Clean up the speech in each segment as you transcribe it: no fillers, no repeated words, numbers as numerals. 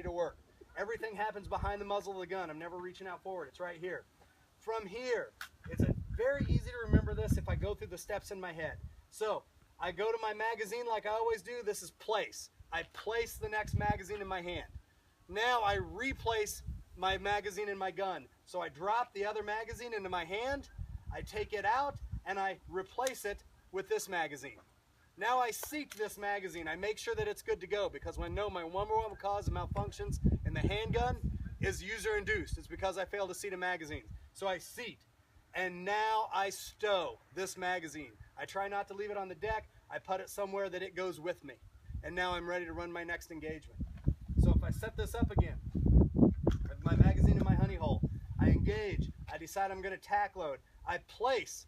to work. Everything happens behind the muzzle of the gun. I'm never reaching out forward. It's right here. From here, it's very easy to remember this if I go through the steps in my head. So I go to my magazine like I always do. This is place. I place the next magazine in my hand. Now I replace my magazine in my gun. So I drop the other magazine into my hand, I take it out, and I replace it with this magazine. Now I seat this magazine. I make sure that it's good to go, because I know my number one cause of malfunctions in the handgun is user-induced. It's because I failed to seat a magazine. So I seat, and now I stow this magazine. I try not to leave it on the deck. I put it somewhere that it goes with me. And now I'm ready to run my next engagement. So if I set this up again, I have my magazine in my honey hole, I engage, I decide I'm going to tack load, I place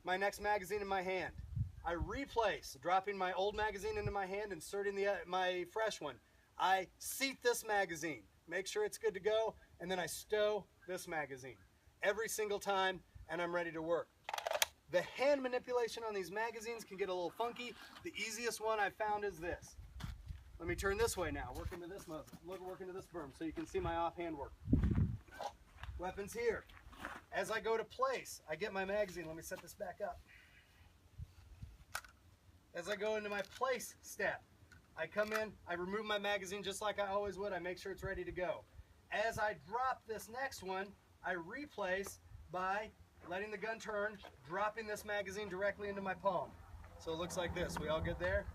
my next magazine in my hand, I replace, dropping my old magazine into my hand, inserting my fresh one, I seat this magazine, make sure it's good to go, and then I stow this magazine every single time, and I'm ready to work. The hand manipulation on these magazines can get a little funky. The easiest one I've found is this. Let me turn this way now, work into this muzzle, work into this berm so you can see my offhand work. Weapons here. As I go to place, I get my magazine. Let me set this back up. As I go into my place step, I come in, I remove my magazine just like I always would. I make sure it's ready to go. As I drop this next one, I replace by letting the gun turn, dropping this magazine directly into my palm. So it looks like this. We all good there?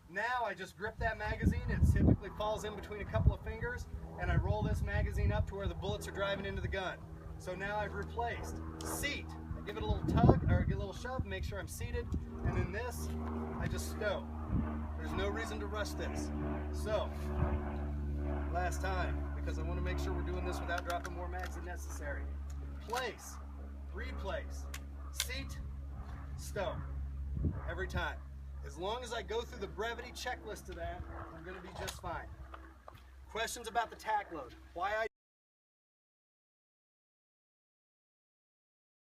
Now I just grip that magazine. It typically falls in between a couple of fingers, and I roll this magazine up to where the bullets are driving into the gun. So now I've replaced. Seat. I give it a little tug, or give a little shove, make sure I'm seated, and then this, I just stow. There's no reason to rush this. So, last time, because I want to make sure we're doing this without dropping more mags than necessary. Place, replace, seat, stow. Every time. As long as I go through the brevity checklist of that, I'm going to be just fine. Questions about the tac load, why I